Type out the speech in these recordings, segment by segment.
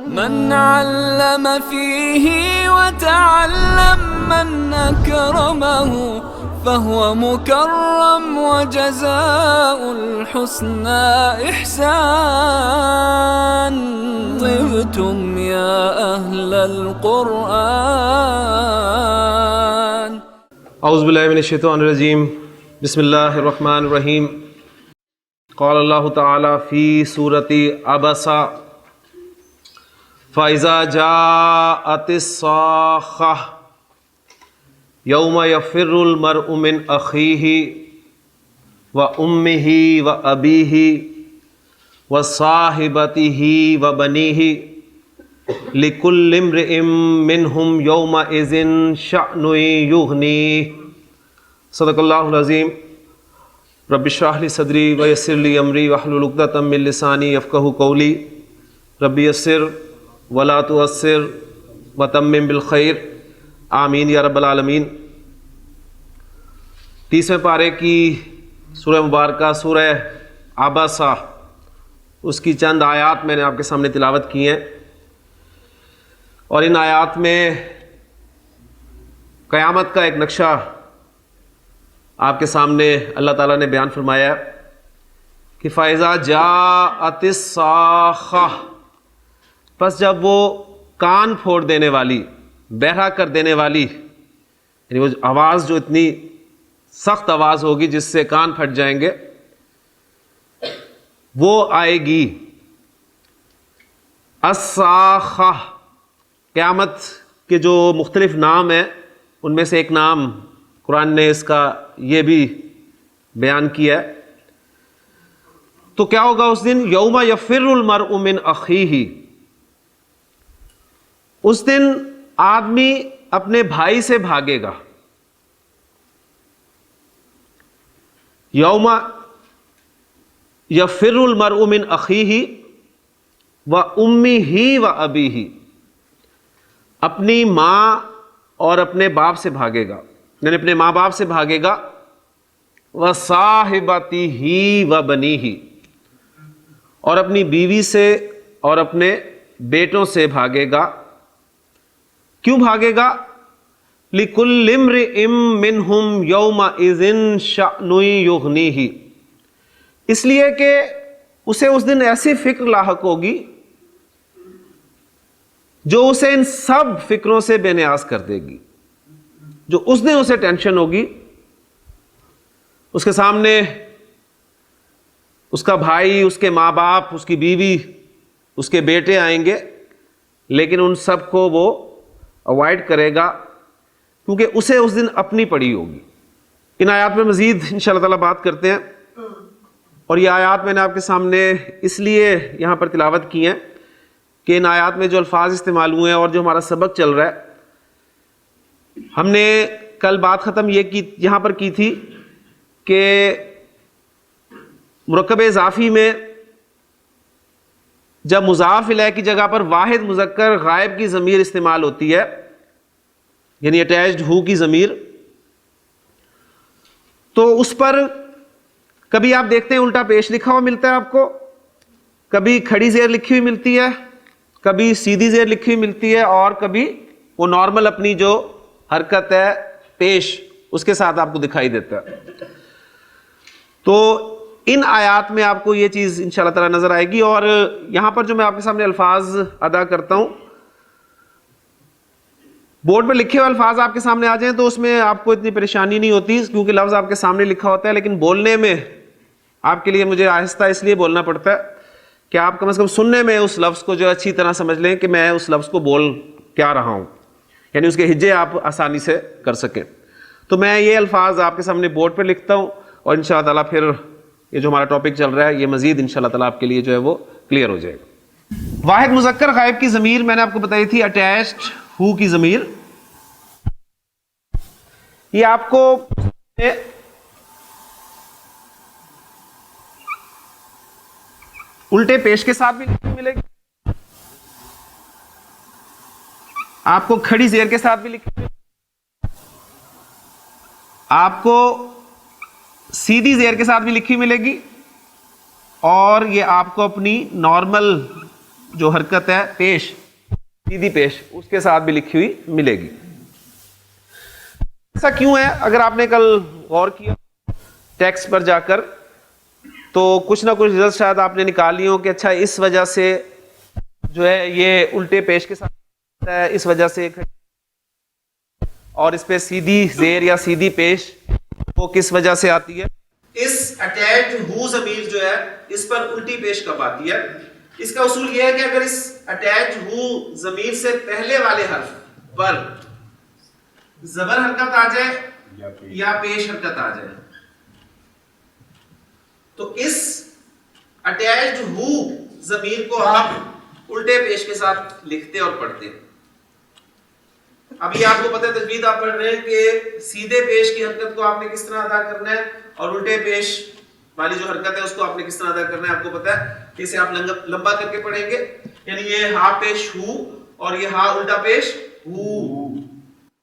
من علم فيه وتعلم من أكرمه فهو مكرم وجزاء الحسنى إحسان. طبتم يا أهل القرآن. اعوذ باللہ من الشیطان الرجیم. بسم اللہ الرحمن الرحیم. قال اللہ تعالی فی سورۃ عبسہ فَإِذَا جَاءَتِ الصَّاخَّةُ یوم یفر المرء من اخیہ وامہ وابیہ وصاحبتہ وبنیہ لکل امرئ منہم یومئذ شأن یغنیہ. صدق اللہ العظیم. رب اشرح لی صدری ویسر لی امری واحلل عقدۃ من لسانی یفقہوا قولی. رب یسر ولا تعسر وتمم بالخیر. آمین یا رب العالمین. 30ویں پارے کی سورہ مبارکہ سورہ عبسہ، اس کی چند آیات میں نے آپ کے سامنے تلاوت کی ہیں، اور ان آیات میں قیامت کا ایک نقشہ آپ کے سامنے اللہ تعالیٰ نے بیان فرمایا کہ فَإِذَا جَاءَتِ الصَّاخَّةُ، پس جب وہ کان پھوڑ دینے والی، بہرا کر دینے والی، یعنی وہ آواز جو اتنی سخت آواز ہوگی جس سے کان پھٹ جائیں گے، وہ آئے گی. الصاخہ، قیامت کے جو مختلف نام ہیں ان میں سے ایک نام قرآن نے اس کا یہ بھی بیان کیا ہے. تو کیا ہوگا اس دن؟ یوم یفر المرء من اخیہ، اس دن آدمی اپنے بھائی سے بھاگے گا. یوم یفر المرء من اخیہ وامہ وابیہ، اپنی ماں اور اپنے باپ سے بھاگے گا، یعنی اپنے ماں باپ سے بھاگے گا. وصاحبتہ وبنیہ، اور اپنی بیوی سے اور اپنے بیٹوں سے بھاگے گا. کیوں بھاگے گا؟ لِكُلِّ امْرِئٍ مِّنْهُمْ يَوْمَئِذٍ شَأْنٌ يُغْنِيهِ، اس لیے کہ اسے اس دن ایسی فکر لاحق ہوگی جو اسے ان سب فکروں سے بے نیاز کر دے گی. جو اس دن اسے ٹینشن ہوگی، اس کے سامنے اس کا بھائی، اس کے ماں باپ، اس کی بیوی، اس کے بیٹے آئیں گے، لیکن ان سب کو وہ اوائڈ کرے گا کیونکہ اسے اس دن اپنی پڑی ہوگی. ان آیات میں مزید انشاءاللہ تعالیٰ بات کرتے ہیں، اور یہ آیات میں نے آپ کے سامنے اس لیے یہاں پر تلاوت کی ہیں کہ ان آیات میں جو الفاظ استعمال ہوئے ہیں اور جو ہمارا سبق چل رہا ہے، ہم نے کل بات ختم یہاں پر کی تھی کہ مرکب اضافی میں جب مضاف الیہ کی جگہ پر واحد مذکر غائب کی ضمیر استعمال ہوتی ہے، یعنی اٹیچڈ ہو کی ضمیر، تو اس پر کبھی آپ دیکھتے ہیں الٹا پیش لکھا ہوا ملتا ہے آپ کو، کبھی کھڑی زیر لکھی ہوئی ملتی ہے، کبھی سیدھی زیر لکھی ہوئی ملتی ہے، اور کبھی وہ نارمل اپنی جو حرکت ہے پیش اس کے ساتھ آپ کو دکھائی دیتا ہے. تو ان آیات میں آپ کو یہ چیز انشاءاللہ تعالی نظر آئے گی. اور یہاں پر جو میں آپ کے سامنے الفاظ ادا کرتا ہوں، بورڈ پہ لکھے ہوئے الفاظ آپ کے سامنے آ جائیں تو اس میں آپ کو اتنی پریشانی نہیں ہوتی کیونکہ لفظ آپ کے سامنے لکھا ہوتا ہے، لیکن بولنے میں آپ کے لیے مجھے آہستہ اس لیے بولنا پڑتا ہے کہ آپ کم از کم سننے میں اس لفظ کو جو اچھی طرح سمجھ لیں کہ میں اس لفظ کو بول کیا رہا ہوں، یعنی اس کے ہجے آپ آسانی سے کر سکیں. تو میں یہ الفاظ آپ کے سامنے بورڈ پہ لکھتا ہوں، اور انشاءاللہ تعالیٰ پھر یہ جو ہمارا ٹاپک چل رہا ہے یہ مزید انشاءاللہ تعالیٰ آپ کے لیے جو ہے وہ کلیئر ہو جائے گا. واحد مذکر غائب کی ضمیر میں نے آپ کو بتائی تھی اٹیچڈ ہو کی ضمیر. یہ آپ کو الٹے پیش کے ساتھ بھی ملے گی، آپ کو کھڑی زیر کے ساتھ بھی لکھی، آپ کو سیدھی زیر کے ساتھ بھی لکھی ملے گی، اور یہ آپ کو اپنی نارمل جو حرکت ہے پیش سیدھی پیش اس کے ساتھ بھی لکھی ہوئی ملے گی. ایسا کیوں ہے؟ اگر آپ نے کل غور کیا ٹیکسٹ پر جا کر تو کچھ نہ کچھ رزلٹ شاید آپ نے نکال لی ہوں کہ اچھا اس وجہ سے جو ہے یہ الٹے پیش کے ساتھ ہے, اس وجہ سے, اور اس پہ سیدھی زیر یا سیدھی پیش وہ کس وجہ سے آتی ہے. اس اٹیچڈ ہو ضمیر جو ہے اس پر الٹی پیش کب آتی ہے؟ اس کا اصول یہ ہے کہ اگر اس اٹیچڈ ہو ضمیر سے پہلے والے حرف پر زبر حرکت آ جائے یا پیش حرکت آ جائے تو اس اٹیچڈ ہو ضمیر کو آپ الٹے پیش کے ساتھ لکھتے اور پڑھتے. ابھی آپ کو پتہ ہے تجوید آپ پڑھ رہے ہیں کہ سیدھے پیش کی حرکت کو آپ نے کس طرح ادا کرنا ہے اور الٹے پیش والی جو حرکت ہے اس کو آپ نے کس طرح ادا کرنا ہے. آپ کو پتہ ہے کہ اسے آپ لمبا کر کے پڑھیں گے, یعنی یہ ہا پیش ہو اور یہ ہا الٹا پیش ہو,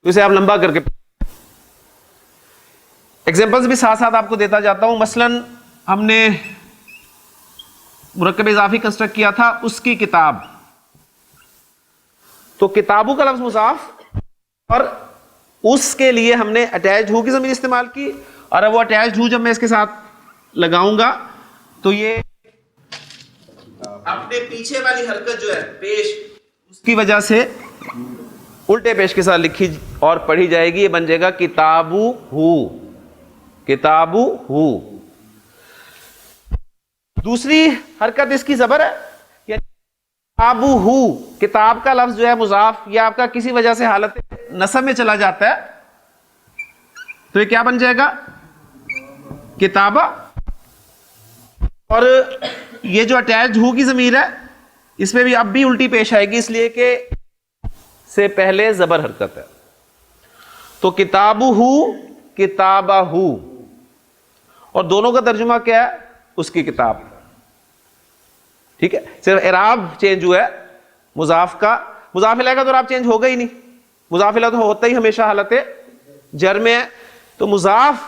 اسے آپ لمبا کر کے. ایگزامپلز بھی ساتھ ساتھ آپ کو دیتا جاتا ہوں. مثلا ہم نے مرکب اضافی کنسٹرکٹ کیا تھا اس کی کتاب, تو کتابوں کا لفظ مضاف اور اس کے لیے ہم نے اٹیچڈ ہو کی ضمیر استعمال کی, اور اب وہ اٹیچڈ ہو جب میں اس کے ساتھ لگاؤں گا تو یہ اپنے پیچھے والی حرکت جو ہے پیش اس کی وجہ سے الٹے پیش کے ساتھ لکھی اور پڑھی جائے گی. یہ بن جائے گا کتابو ہو, کتابو ہو. دوسری حرکت اس کی زبر ہے, یعنی کتابو ہو, کتاب کا لفظ جو ہے مضاف یہ آپ کا کسی وجہ سے حالت نصب میں چلا جاتا ہے تو یہ کیا بن جائے گا کتابہ. اور یہ جو اٹیچڈ ہو کی ضمیر ہے اس میں بھی اب بھی الٹی پیش آئے گی, اس لیے کہ سے پہلے زبر حرکت ہے. تو کتابو ہو کتابہ ہو, اور دونوں کا ترجمہ کیا ہے اس کی کتاب. ٹھیک ہے, صرف اعراب چینج ہوا ہے مضاف کا. مضاف الیہ کا تو اعراب چینج ہوگا ہی نہیں, مضاف الیہ تو ہوتا ہی ہمیشہ حالت جر میں ہے. تو مضاف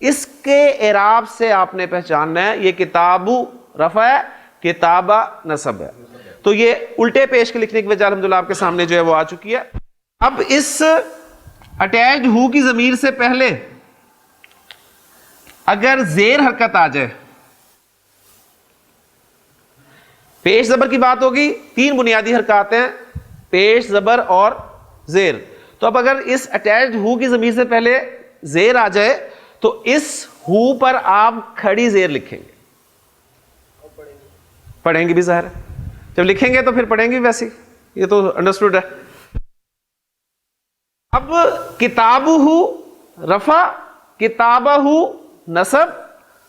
اس کے اعراب سے آپ نے پہچاننا ہے, یہ کتابو رفع ہے کتابہ نصب ہے. تو یہ الٹے پیش کے لکھنے کی وجہ الحمدللہ آپ کے سامنے جو ہے وہ آ چکی ہے. اب اس اٹیچڈ ہو کی ضمیر سے پہلے اگر زیر حرکت آ جائے, پیش زبر کی بات ہوگی, تین بنیادی حرکات ہیں پیش زبر اور زیر. تو اب اگر اس اٹیچڈ ہو کی ضمیر سے پہلے زیر آ جائے تو اس ہو پر آپ کھڑی زیر لکھیں گے, پڑھیں گے بھی ظاہر ہے, جب لکھیں گے تو پھر پڑھیں گے ویسے, یہ تو انڈرسٹوڈ ہے. اب کتابہ رفع کتابہ نصب,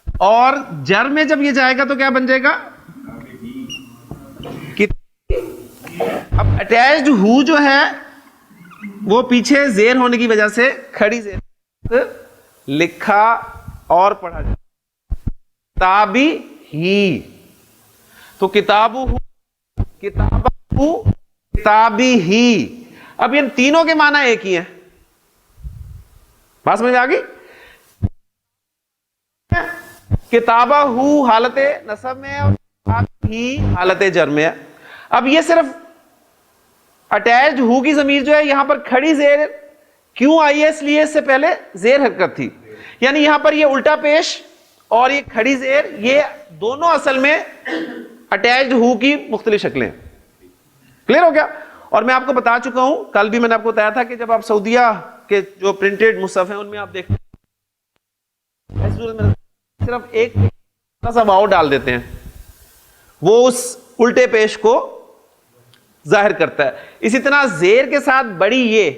اور جر میں جب یہ جائے گا تو کیا بن جائے گا. اب اٹیچڈ ہو جو ہے وہ پیچھے زیر ہونے کی وجہ سے کھڑی زیر لکھا اور پڑھا جائے کتابی ہی. تو کتابو کتابہ کتابی ہی. اب ان تینوں کے معنی ایک ہی ہیں, بات سمجھ میں آ گئی. کتابہ ہو حالت نصب میں اور کتابی ہی حالت جر میں ہے. اب یہ صرف اٹیچڈ ہو کی ضمیر جو ہے یہاں پر کھڑی زیر کیوں آئی ہے, اس لیے اس سے پہلے زیر حرکت تھی, یعنی یہاں پر یہ الٹا پیش اور یہ کھڑی زیر یہ دونوں اصل میں اٹیچڈ ہو کی مختلف شکلیں. کلیئر ہو گیا. اور میں آپ کو بتا چکا ہوں, کل بھی میں نے آپ کو بتایا تھا کہ جب آپ سعودیہ کے جو پرنٹڈ مصحف ہیں ان میں آپ دیکھتے ہیں صرف ایک سا واو ڈال دیتے ہیں, وہ اس الٹے پیش کو ظاہر کرتا ہے. اسی طرح زیر کے ساتھ بڑی یہ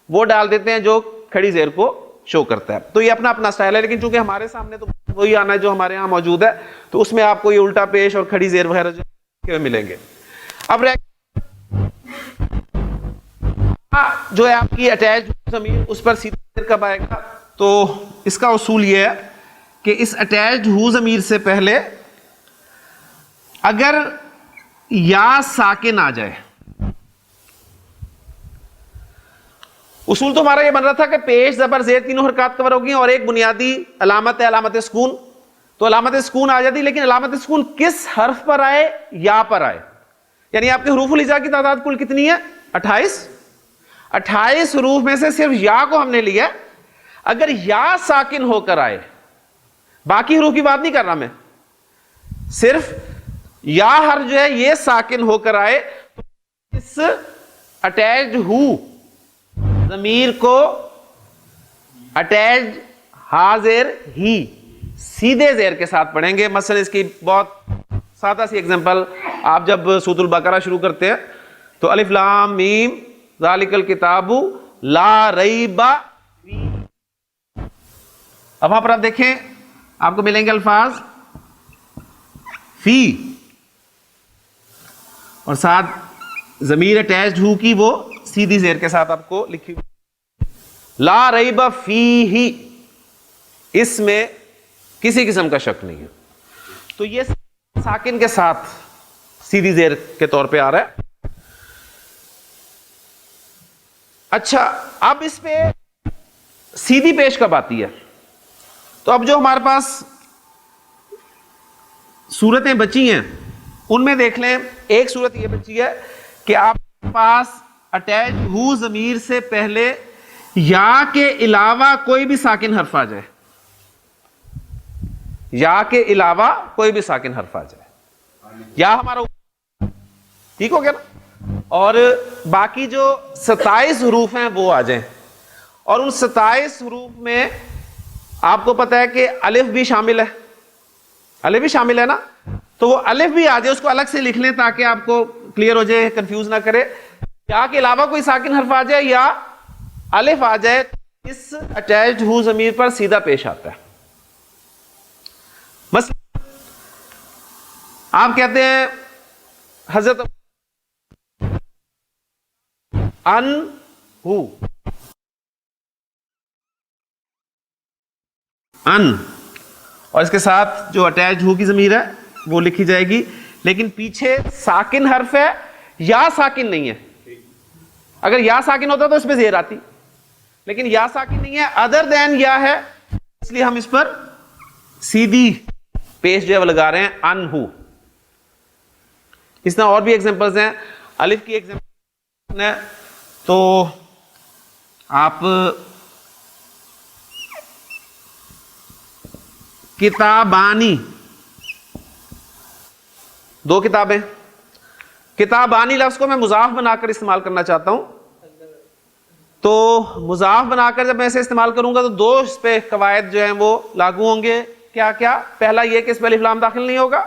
وہ ڈال دیتے ہیں جو کھڑی زیر کو شو کرتا ہے. تو یہ اپنا اپنا سٹائل ہے, لیکن چونکہ ہمارے سامنے تو وہی آنا ہے جو ہمارے ہاں موجود ہے, تو اس میں آپ کو یہ الٹا پیش اور کھڑی زیر وغیرہ جو ملیں گے. اب جو ہے آپ کی اٹیچ ضمیر اس پر سیدھا زیر کب آئے گا, تو اس کا اصول یہ ہے کہ اس اٹیچڈ ہو ضمیر سے پہلے اگر یا ساکن آ جائے, اصول تو ہمارا یہ بن رہا تھا کہ پیش زبر زیر تینوں حرکات کور ہوگی اور ایک بنیادی علامت ہے علامت سکون, تو علامت سکون آ جاتی, لیکن علامت سکون کس حرف پر آئے, یا پر آئے. یعنی آپ کے حروف الہجا کی تعداد کل کتنی ہے؟ 28. 28 حروف میں سے صرف یا کو ہم نے لیا. اگر یا ساکن ہو کر آئے, باقی حروف کی بات نہیں کر رہا میں, صرف یا حرف جو ہے یہ ساکن ہو کر آئے, تو اس اٹیچڈ ہو ضمیر کو اٹیچڈ ہا زیر ہی سیدھے زیر کے ساتھ پڑھیں گے. مثلا اس کی بہت سادہ سی ایگزامپل, آپ جب سورۃ البقرہ شروع کرتے ہیں تو الف لام میم ذالک الکتاب لا ریب فیہ, اب وہاں پر آپ دیکھیں آپ کو ملیں گے الفاظ فی اور ساتھ ضمیر اٹیچڈ ہو کی وہ سیدھی زیر کے ساتھ آپ کو لکھی لا ریب فیہ, اس میں کسی قسم کا شک نہیں ہے. تو یہ ساکن کے ساتھ سیدھی زیر کے طور پہ آ رہا ہے. اچھا, اب اس پہ سیدھی پیش کب آتی ہے؟ تو اب جو ہمارے پاس صورتیں بچی ہیں ان میں دیکھ لیں, ایک صورت یہ بچی ہے کہ آپ کے پاس اٹیچ ہو ضمیر سے پہلے یا کے علاوہ کوئی بھی ساکن حرف آ جائے, یا کے علاوہ کوئی بھی ساکن حرف آ جائے, یا ہمارا ٹھیک ہو گیا نا, اور باقی جو 27 حروف ہیں وہ آ جائیں, اور ان 27 حروف میں آپ کو پتا ہے کہ الف بھی شامل ہے, الف بھی شامل ہے نا, تو وہ الف بھی آ جائے, اس کو الگ سے لکھ لیں تاکہ آپ کو کلیئر ہو جائے, کنفیوز نہ کرے. یا کے علاوہ کوئی ساکن حرف آ جائے یا الف آ جائے, اس اٹیچڈ ہو ضمیر پر سیدھا پیش آتا ہے. مثلا آپ کہتے ہیں حضرت ان ہو, ان, اور اس کے ساتھ جو اٹیچ ہو کی ضمیر ہے وہ لکھی جائے گی, لیکن پیچھے ساکن حرف ہے یا ساکن نہیں ہے. اگر یا ساکن ہوتا تو اس پہ زیر آتی, لیکن یا ساکن نہیں ہے, ادر دین یا ہے, اس لیے ہم اس پر سیدھی پیش جو ہے وہ لگا رہے ہیں ان ہو. اس طرح اور بھی ایگزامپلز ہیں. الف کی ایگزامپل ہے تو آپ کتابانی, دو کتابیں, کتابانی لفظ کو میں مضاف بنا کر استعمال کرنا چاہتا ہوں, تو مضاف بنا کر جب میں اسے استعمال کروں گا تو دو اس پہ قواعد جو ہیں وہ لاگو ہوں گے. کیا کیا؟ پہلا یہ کہ اس پہ الف لام داخل نہیں ہوگا,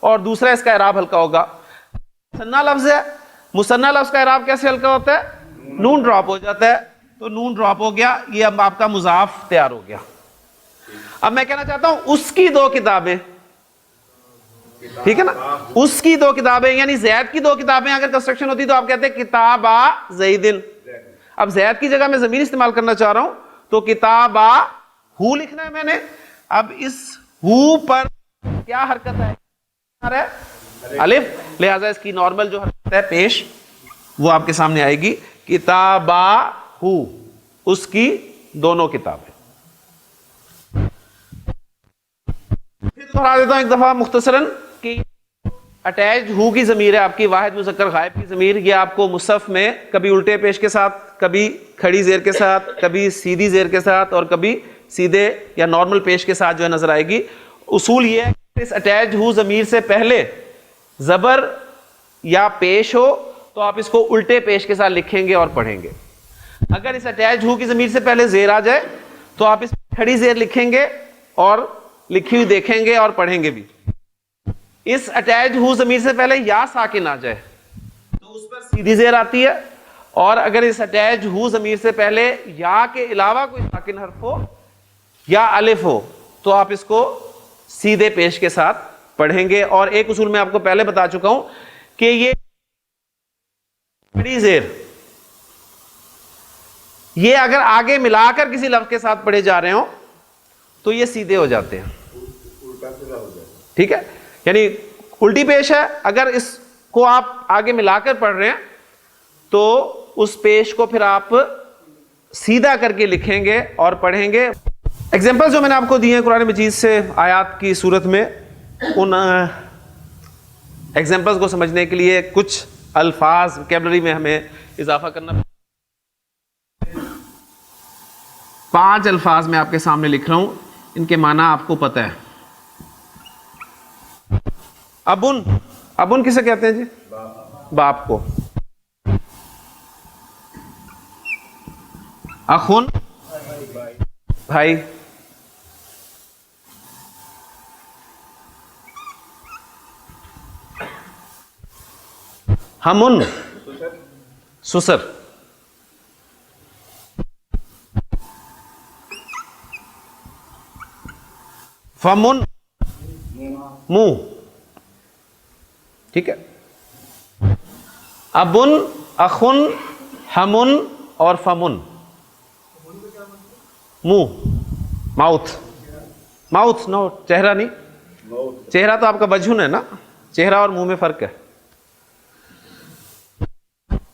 اور دوسرا اس کا اعراب ہلکا ہوگا. مثنیٰ لفظ ہے, مثنیٰ لفظ کا اعراب کیسے ہلکا ہوتا ہے؟ نون ڈراپ ہو جاتا ہے, تو نون ڈراپ ہو گیا, یہ اب آپ کا مضاف تیار ہو گیا. اب میں کہنا چاہتا ہوں اس کی دو کتابیں, ٹھیک ہے نا, اس کی دو کتابیں, یعنی زید کی دو کتابیں اگر کنسٹرکشن ہوتی تو آپ کہتے ہیں کتابا زیدن. اب زید کی جگہ میں ضمیر استعمال کرنا چاہ رہا ہوں تو کتابا ہو لکھنا ہے میں نے. اب اس ہو پر کیا حرکت ہے؟ الف, لہذا اس کی نارمل جو حرکت ہے پیش وہ آپ کے سامنے آئے گی, کتابا ہو, اس کی دونوں کتابیں. پھر دہرا دیتا ہوں ایک دفعہ مختصراً کہ اٹیچ ہو کی ضمیر ہے آپ کی واحد مذکر غائب کی ضمیر, یہ آپ کو مصحف میں کبھی الٹے پیش کے ساتھ, کبھی کھڑی زیر کے ساتھ, کبھی سیدھی زیر کے ساتھ, اور کبھی سیدھے یا نارمل پیش کے ساتھ جو ہے نظر آئے گی. اصول یہ ہے کہ اس اٹیچ ہو ضمیر سے پہلے زبر یا پیش ہو تو آپ اس کو الٹے پیش کے ساتھ لکھیں گے اور پڑھیں گے. اگر اس اٹیچ ہو کی ضمیر سے پہلے زیر آ جائے تو آپ اس کھڑی زیر لکھیں گے اور لکھی ہوئی دیکھیں گے اور پڑھیں گے بھی. اس اٹیچ ہو ضمیر سے پہلے یا ساکن آ جائے تو اس پر سیدھی زیر آتی ہے, اور اگر اس اٹیچ ہو ضمیر سے پہلے یا کے علاوہ کوئی ساکن حرف ہو یا الف ہو تو آپ اس کو سیدھے پیش کے ساتھ پڑھیں گے. اور ایک اصول میں آپ کو پہلے بتا چکا ہوں کہ یہ کھڑی زیر یہ اگر آگے ملا کر کسی لفظ کے ساتھ پڑھے جا رہے ہوں تو یہ سیدھے ہو جاتے ہیں, ٹھیک ہے, یعنی الٹی پیش ہے, اگر اس کو آپ آگے ملا کر پڑھ رہے ہیں تو اس پیش کو پھر آپ سیدھا کر کے لکھیں گے اور پڑھیں گے. ایگزامپل جو میں نے آپ کو دی ہیں قرآن مجید سے آیات کی صورت میں, ان ایگزامپلس کو سمجھنے کے لیے کچھ الفاظ وکیبلری میں ہمیں اضافہ کرنا. 5 الفاظ میں آپ کے سامنے لکھ رہا ہوں, ان کے معنی آپ کو پتہ ہے. ابن, ابن کسے کہتے ہیں جی؟ باپ کو. اخن بھائی. ہمن سسر. فمن منہ. ٹھیک ہے. ابن, اخن, ہمن اور فمن. منہ, ماؤتھ. ماؤتھ نو, چہرہ نہیں. چہرہ تو آپ کا وجہن ہے نا, چہرہ اور منہ میں فرق ہے.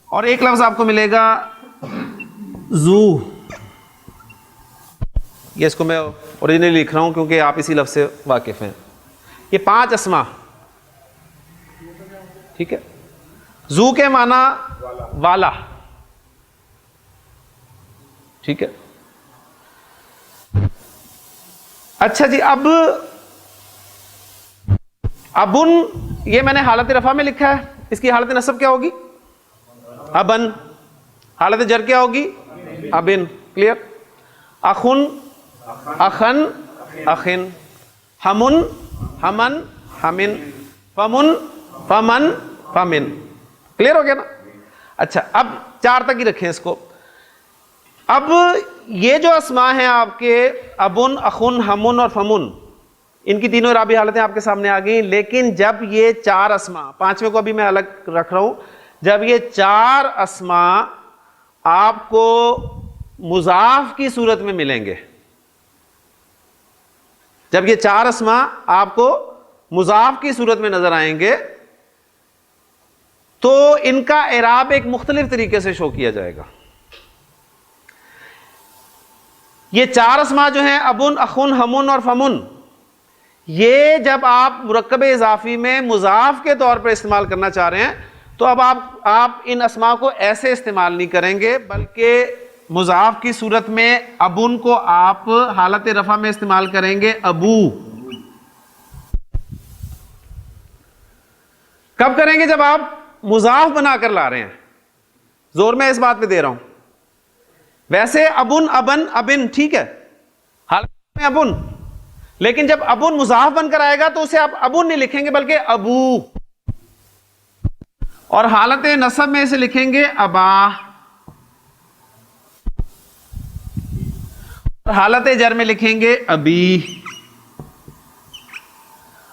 اور ایک لفظ آپ کو ملے گا زو. یہ اس کو میں اوریجنلی لکھ رہا ہوں کیونکہ آپ اسی لفظ سے واقف ہیں. یہ 5 اسما. ٹھیک ہے. زو کے معنی والا. ٹھیک ہے. اچھا جی, اب ابن یہ میں نے حالت رفع میں لکھا ہے, اس کی حالت نصب کیا ہوگی؟ ابن. حالت جر کیا ہوگی؟ ابن. کلیئر. اخن, اخن, اخن. ہمن, ہمن, ہمن. فمن, فمن, فمن. کلیئر ہو گیا نا. اچھا, اب 4 تک ہی رکھیں اس کو. اب یہ جو اسماء ہیں آپ کے ابن, اخن, ہمن اور فمن, ان کی تینوں اعرابی حالتیں آپ کے سامنے آ گئی. لیکن جب یہ 4 اسماء, 5ویں کو ابھی میں الگ رکھ رہا ہوں, جب یہ 4 اسماء آپ کو مضاف کی صورت میں ملیں گے, جب یہ 4 اسماء آپ کو مضاف کی صورت میں نظر آئیں گے تو ان کا اعراب ایک مختلف طریقے سے شو کیا جائے گا. یہ 4 اسماء جو ہیں ابن, اخن, ہمن اور فمن, یہ جب آپ مرکب اضافی میں مضاف کے طور پر استعمال کرنا چاہ رہے ہیں تو اب آپ ان اسماء کو ایسے استعمال نہیں کریں گے, بلکہ مضاف کی صورت میں ابن کو آپ حالت رفع میں استعمال کریں گے ابو. کب کریں گے؟ جب آپ مضاف بنا کر لا رہے ہیں. زور میں اس بات پہ دے رہا ہوں. ویسے ابن, ابن, ابن ٹھیک ہے, حالت میں ابن, لیکن جب ابن مضاف بن کر آئے گا تو اسے آپ ابن نہیں لکھیں گے بلکہ ابو, اور حالت نصب میں اسے لکھیں گے ابا, اور حالت جر میں لکھیں گے ابی.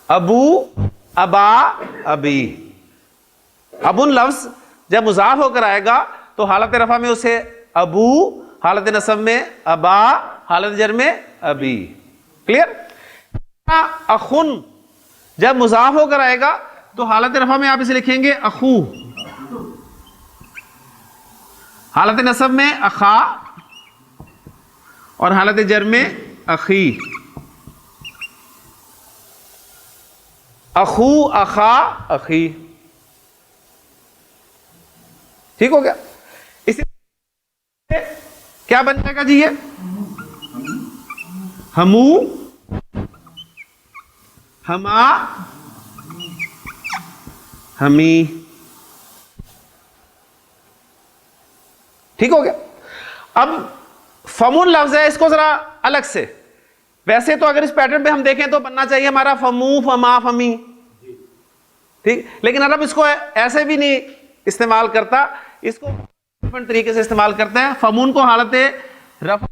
ابو, ابا, ابی. ابن لفظ جب مضاف ہو کر آئے گا تو حالت رفع میں اسے ابو, حالت نصب میں ابا, حالت جر میں ابی. کلیئر. اخن جب مضاف ہو کر آئے گا تو حالت رفع میں آپ اسے لکھیں گے اخو, حالت نصب میں اخا, اور حالت جر میں اخی. اخو, اخا, اخی. ٹھیک ہو گیا. اسی کیا بن جائے گا جی؟ یہ ہمو, ہما, ہمی. ٹھیک ہو گیا. اب فمون لفظ ہے, اس کو ذرا الگ سے, ویسے تو اگر اس پیٹرن پہ ہم دیکھیں تو بننا چاہیے ہمارا فمو, فما, فمی. ٹھیک, لیکن عرب اس کو ایسے بھی نہیں استعمال کرتا, اس کو ڈفرنٹ طریقے سے استعمال کرتا ہے. فمون کو حالت رفع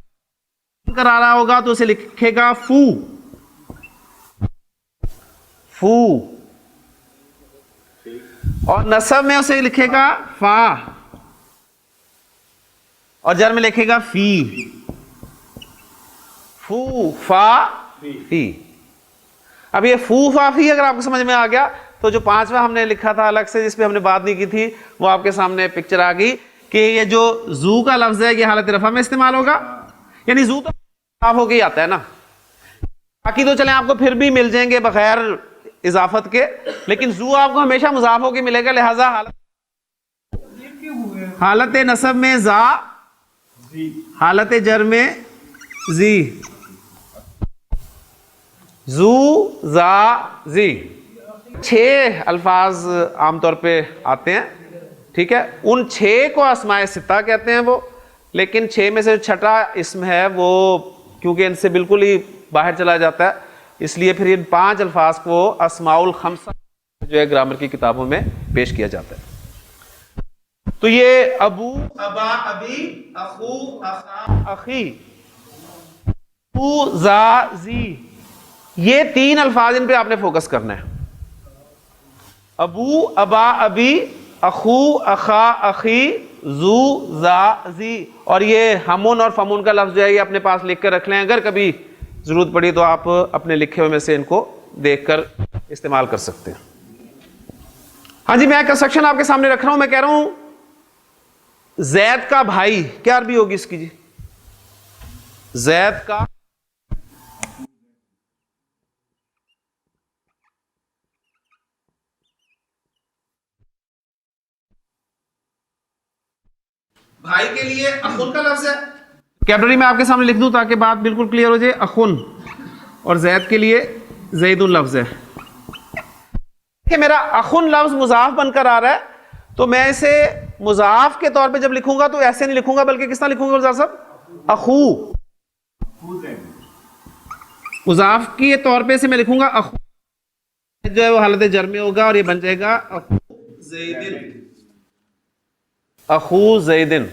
کرا رہا ہوگا تو اسے لکھے گا فو, فو, اور نصب میں اسے لکھے گا فا, اور جر میں لکھے گا فی. فو, فا, فی. اب یہ فو, فا, فی اگر آپ کو سمجھ میں آ گیا تو جو 5واں ہم نے لکھا تھا الگ سے جس پہ ہم نے بات نہیں کی تھی وہ آپ کے سامنے پکچر آ گئی کہ یہ جو زو کا لفظ ہے یہ حالت رفع میں استعمال ہوگا. یعنی زو تو صاف ہو کے ہی آتا ہے نا, باقی تو چلیں آپ کو پھر بھی مل جائیں گے بغیر اضافت کے, لیکن زو آپ کو ہمیشہ مضاف ہو کے ملے گا, لہذا حالت نصب میں زا, حالت جر میں زی, زو زا زی. 6 الفاظ عام طور پہ آتے ہیں, ٹھیک ہے, ان 6 کو اسماء ستہ کہتے ہیں وہ, لیکن 6 میں سے جو چھٹا اسم ہے وہ کیونکہ ان سے بالکل ہی باہر چلا جاتا ہے, اس لیے پھر ان 5 الفاظ کو اسماء الخمسہ جو ہے گرامر کی کتابوں میں پیش کیا جاتا ہے. تو یہ ابو, ابا, ابی, اخو, اخا, اخی, او, زا, زی, یہ 3 الفاظ ان پہ آپ نے فوکس کرنا ہے. ابو, ابا, ابی, اخو, اخا, اخی, زو, زا, زی, اور یہ ہمون اور فمون کا لفظ جو ہے یہ اپنے پاس لکھ کر رکھ لیں, اگر کبھی ضرورت پڑی تو آپ اپنے لکھے ہوئے میں سے ان کو دیکھ کر استعمال کر سکتے ہیں. ہاں جی, میں کنسٹرکشن آپ کے سامنے رکھ رہا ہوں. میں کہہ رہا ہوں زید کا بھائی, کیا عربی ہوگی اس کی جی؟ زید کا بھائی کے لیے اخن کا لفظ ہے, کیپٹری میں آپ کے سامنے لکھ دوں تاکہ بات بالکل کلیئر ہو جائے. اخن, اور زید کے لیے زید لفظ ہے. کہ میرا اخن لفظ مضاف بن کر آ رہا ہے, تو میں اسے مضاف کے طور پہ جب لکھوں گا تو ایسے نہیں لکھوں گا, بلکہ کس طرح لکھوں گا گلزار صاحب؟ اخو. مضاف کے طور پہ اسے میں لکھوں گا اخو, جو ہے وہ حالت جر میں ہوگا اور یہ بن جائے گا اخو زیدن. اخو زیدن,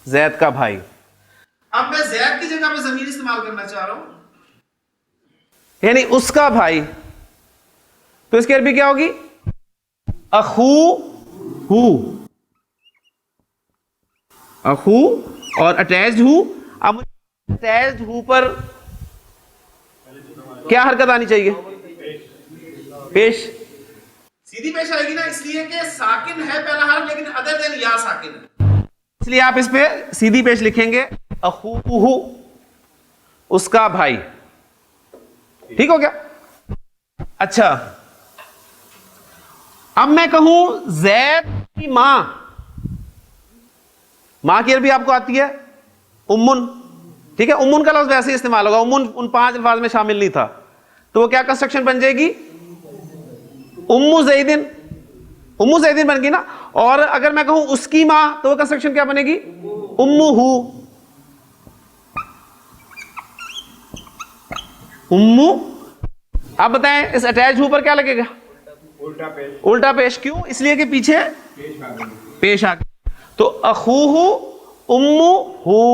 زید کا بھائی. اب میں زید کی جگہ پہ ضمیر استعمال کرنا چاہ رہا ہوں, یعنی اس کا بھائی, تو اس کی عربی کیا ہوگی؟ اخو ہو, اخو اور اٹیچڈ ہو. اب اٹیچڈ ہو پر کیا حرکت آنی چاہیے؟ پیش, سیدھی پیش آئے گی نا, اس لیے کہ ساکن ہے پہلا حرف لیکن ادر دین یا ساکن ہے, اس لیے آپ اس پہ سیدھی پیش لکھیں گے اخوہ, اس کا بھائی. ٹھیک ہو گیا؟ اچھا, اب میں کہوں زید کی ماں, ماں کی عربی آپ کو آتی ہے امن, ٹھیک ہے, امن کا لفظ ویسے ہی استعمال ہوگا, امن ان 5 الفاظ میں شامل نہیں تھا, تو وہ کیا کنسٹرکشن بن جائے گی؟ امو زیدن, امو زیدن بن گئی نا. اور اگر میں کہوں اس کی ماں تو وہ کنسٹرکشن کیا بنے گی؟ امو ہو, امو. آپ بتائیں اس اٹیچ ہو پر کیا لگے گا؟ الٹا پیش. کیوں؟ اس لیے کہ پیچھے پیش آ گیا. تو اخوہ امو ہو.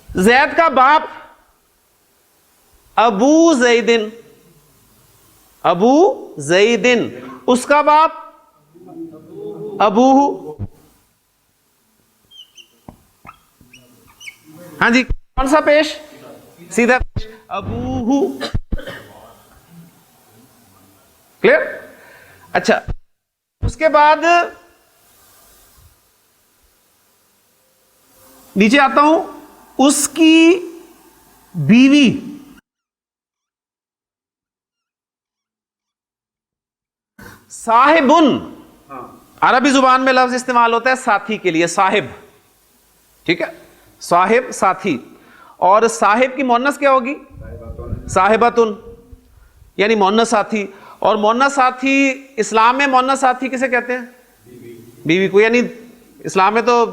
زید کا باپ ابو زیدن, ابو زیدن, اس کا باپ ابوہ. ہاں جی, کون سا پیش؟ سیدھا پیش, ابوہ. کلیئر؟ اچھا, اس کے بعد نیچے آتا ہوں, اس کی بیوی, صاحبن. عربی زبان میں لفظ استعمال ہوتا ہے ساتھی کے لیے, صاحب, ٹھیک ہے, صاحب ساتھی. اور صاحب کی مؤنث کیا ہوگی؟ صاحبتن, یعنی مؤنث ساتھی. اور مؤنث ساتھی اسلام میں مؤنث ساتھی کسے کہتے ہیں؟ بیوی کو. یعنی اسلام میں تو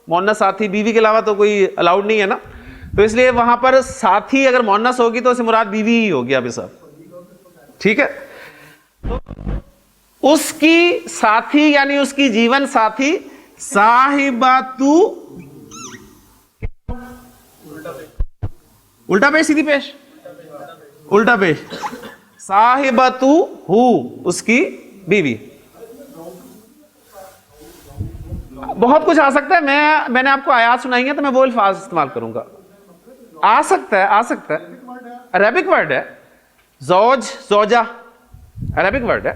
مؤنث ساتھی بیوی کے علاوہ تو کوئی الاؤڈ نہیں ہے نا, تو اس لیے وہاں پر ساتھی اگر مؤنث ہوگی تو اس سے مراد بیوی ہی ہوگی. ابھی صاحب ٹھیک ہے, تو اس کی ساتھی یعنی اس کی جیون ساتھی صاحباتو, الٹا پیش سیدھی پیش, الٹا پیش, صاحباتو ہو, اس کی بیوی. بہت کچھ آ سکتا ہے, میں نے آپ کو آیات سنائی ہیں تو میں وہ الفاظ استعمال کروں گا. آ سکتا ہے, عربک ورڈ ہے. زوج, زوجہ, عربک ورڈ ہے.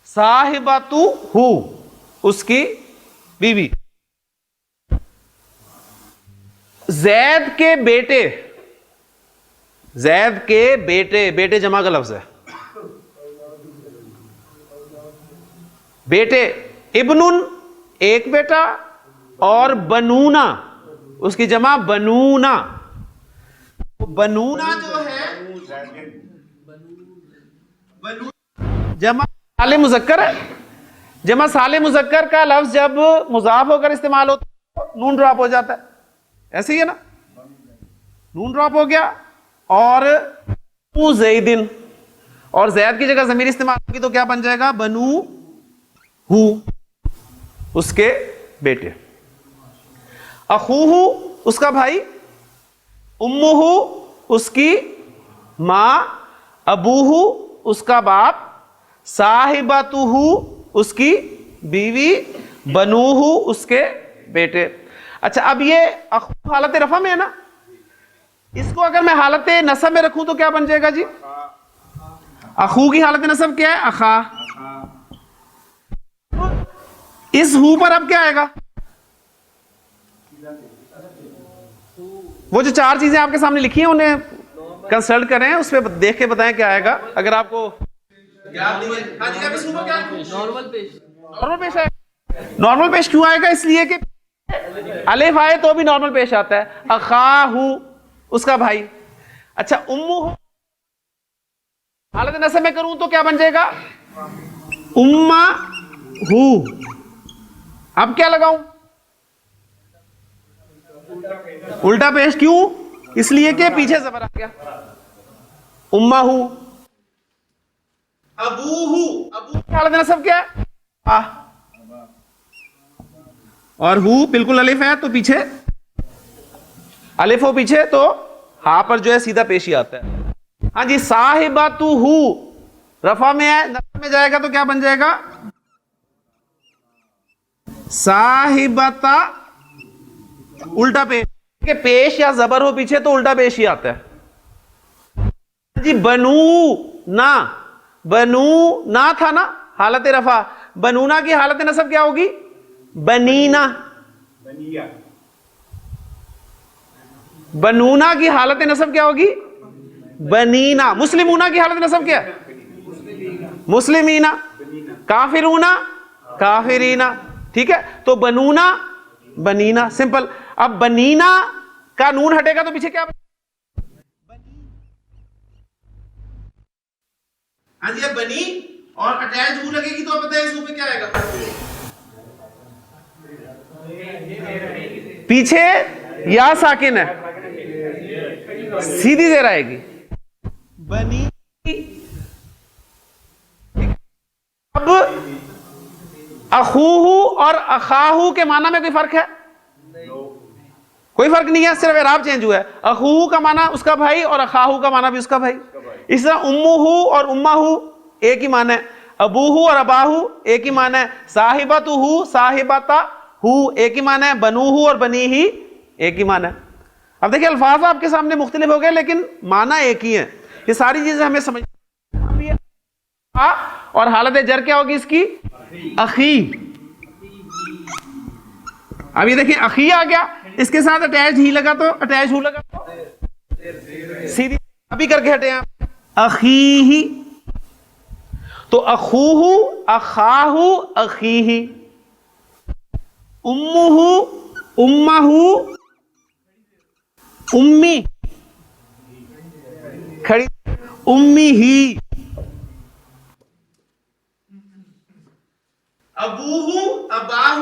صاحباتو ہو, اس کی بیوی. زید کے بیٹے زید کے بیٹے، بیٹے جمع کا لفظ ہے، بیٹے، ابن ایک بیٹا، اور بنونا اس کی جمع بنونا. بنونا جو ہے جمع سالم مذکر ہے. جمع سالم مذکر کا لفظ جب مضاف ہو کر استعمال ہوتا ہے نون ڈراپ ہو جاتا ہے، ایسے ہی ہے نا، نون ڈراپ ہو گیا. اور زیدن، اور زید کی جگہ ضمیر استعمال ہوگی تو کیا بن جائے گا؟ بنو ہو، اس کے بیٹے. اخوہ اس کا بھائی، امہ اس کی ماں، ابوہ اس کا باپ، صاحبتہ اس کی بیوی، بنوہ اس کے بیٹے. اچھا اب یہ اخو حالت رفع میں ہے نا، اس کو اگر میں حالت نصب میں رکھوں تو کیا بن جائے گا جی؟ اخو کی حالت نصب کیا ہے؟ اخا. اس ہو پر اب کیا آئے گا؟ وہ جو چار چیزیں آپ کے سامنے لکھی ہیں انہیں کنسلٹ کریں، اس پہ دیکھ کے بتائیں کیا آئے گا. اگر آپ کو نارمل پیش آئے. نارمل پیش کیوں آئے گا؟ اس لیے کہ الف آئے تو بھی نارمل پیش آتا ہے. اخاہ اس کا بھائی. اچھا امہ حالت نصب میں کروں تو کیا بن جائے گا؟ امہ ہو. اب کیا لگاؤں؟ الٹا پیش. کیوں؟ اس لیے کہ پیچھے زبر آ گیا. امہ ہو. ابوہ، ابو کی حالت نصب کیا ہے؟ اور ہو بالکل الف ہے تو پیچھے الف ہو پیچھے تو ہاں پر جو ہے سیدھا پیش ہی آتا ہے. ہاں جی صاحباتہ رفع میں ہے، نصب میں جائے گا تو کیا بن جائے گا؟ صاحبتا. الٹا پیش کہ پیش یا زبر ہو پیچھے تو الٹا پیش ہی آتا ہے. جی بنو نا، بنو نا تھا نا حالت رفع، بنونا کی حالت نصب کیا ہوگی؟ بنینا. بنونا کی حالت نصب کیا ہوگی؟ بنینا. مسلمونا کی حالت نصب کیا ہے؟ مسلمینا. کافرونا کافرینا. ٹھیک ہے، تو بنونا بنینا، سمپل. اب بنینا کا نون ہٹے گا تو پیچھے کیا؟ ہاں جی بنی اور اٹیچ ہو لگے گی تو اب بتائیں اس پہ کیا آئے گا؟ پیچھے یا ساکن ہے، سیدھی زیر آئے گی. بنی. اب اخوہ اور اخاہ کے معنی میں کوئی فرق ہے؟ کوئی فرق نہیں ہے، صرف اعراب چینج ہوا ہے. اخوہ کا معنی اس کا بھائی اور اخاہ کا معنی بھی اس کا بھائی. اس طرح امہ اور امہ ایک ہی معنی ہے، ابوہ اور اباہ ایک ہی معنی ہے، صاحبتہ صاحبتا ایک ہی معنی ہے، بنوہ اور بنیہ ایک ہی معنی ہے. اب دیکھیں الفاظ آپ کے سامنے مختلف ہو گئے لیکن معنی ایک ہی ہے. یہ ساری چیزیں ہمیں سمجھ. اور حالت جر کیا ہوگی اس کی؟ اخی. اب یہ دیکھیں اخی آ گیا، اس کے ساتھ اٹیچ ہی لگا تو اٹیچ ہو لگا تو سیدھی ابھی کر کے ہٹے آپ. اخی. تو اخوہ اخاہ اخیہ. امہ امہ امی کھڑی امی ہی. ابوہ اباہ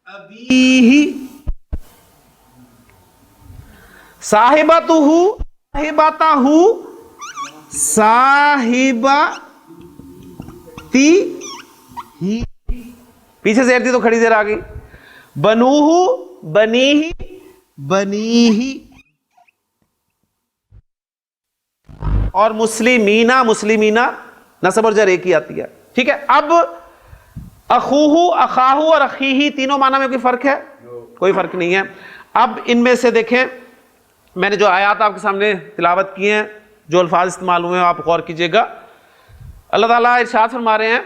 ابیہ. صاحبتہ صاحبتہ صاحبتی ہی. پیچھے زیر تھی تو کھڑی زیر آ گئی. بنوہ بنیہ بنیہ. اور مسلمینا مسلمینا نصب اور جر ایک ہی آتی ہے. ٹھیک ہے. اب اخوہ اخاہ اور اخیہ تینوں معنی میں کوئی فرق ہے؟ کوئی فرق نہیں ہے. اب ان میں سے دیکھیں میں نے جو آیات آپ کے سامنے تلاوت کی ہیں، جو الفاظ استعمال ہوئے ہیں آپ غور کیجئے گا. اللہ تعالیٰ ارشاد فرما رہے ہیں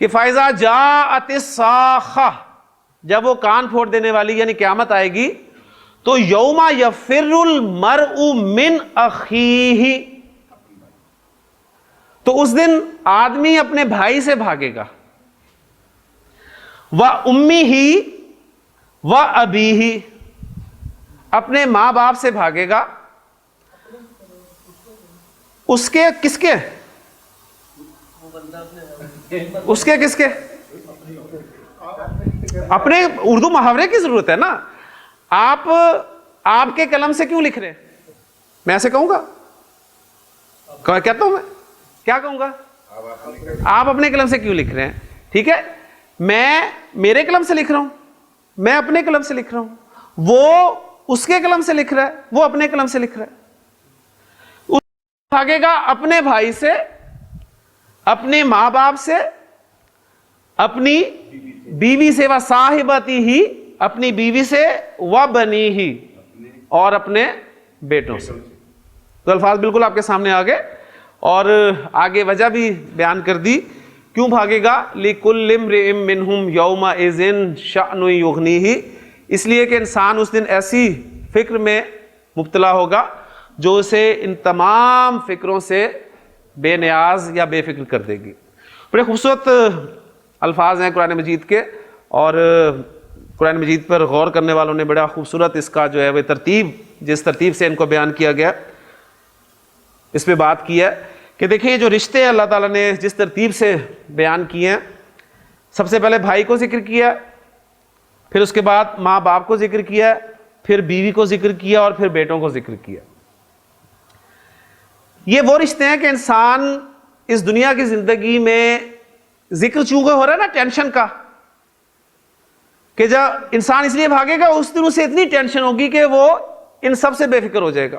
کہ فَإِذَا جَاءَتِ الصَّاخَّةُ، جب وہ کان پھوڑ دینے والی یعنی قیامت آئے گی تو یوما یفر المرء من اخیہ، تو اس دن آدمی اپنے بھائی سے بھاگے گا، وَأُمِّهِ وَأَبِيهِ، اپنے ماں باپ سے بھاگے گا، اس کے کس کے، اس کے کس کے، اپنے، اردو محاورے کی ضرورت ہے نا. آپ کے قلم سے کیوں لکھ رہے ہیں؟ میں ایسے کہوں گا؟ کہتا ہوں میں کیا کہوں گا؟ آپ اپنے قلم سے کیوں لکھ رہے ہیں؟ ٹھیک ہے، میں میرے قلم سے لکھ رہا ہوں، میں اپنے قلم سے لکھ رہا ہوں، وہ اس کے قلم سے لکھ رہا ہے، وہ اپنے قلم سے لکھ رہا ہے. بھاگے گا اپنے بھائی سے، اپنے ماں باپ سے، اپنی بیوی سے، وصاحبتہ، اپنی بیوی سے، وبنیہ، اور اپنے بیٹوں سے. تو الفاظ بالکل آپ کے سامنے آ گئے، اور آگے وجہ بھی بیان کر دی کیوں بھاگے گا. لِكُلِّ امْرِئٍ مِّنْهُمْ يَوْمَئِذٍ شَأْنٌ يُغْنِيهِ، اس لیے کہ انسان اس دن ایسی فکر میں مبتلا ہوگا جو اسے ان تمام فکروں سے بے نیاز یا بے فکر کر دے گی. بڑے خوبصورت الفاظ ہیں قرآن مجید کے، اور قرآن مجید پر غور کرنے والوں نے بڑا خوبصورت اس کا جو ہے وہ ترتیب، جس ترتیب سے ان کو بیان کیا گیا اس پہ بات کی ہے کہ دیکھیں یہ جو رشتے اللہ تعالیٰ نے جس ترتیب سے بیان کیے ہیں، سب سے پہلے بھائی کو ذکر کیا، پھر اس کے بعد ماں باپ کو ذکر کیا، پھر بیوی کو ذکر کیا، اور پھر بیٹوں کو ذکر کیا. یہ وہ رشتے ہیں کہ انسان اس دنیا کی زندگی میں، ذکر چونکہ ہو رہا ہے نا ٹینشن کا، کہ جب انسان اس لیے بھاگے گا اس دن اسے اتنی ٹینشن ہوگی کہ وہ ان سب سے بے فکر ہو جائے گا.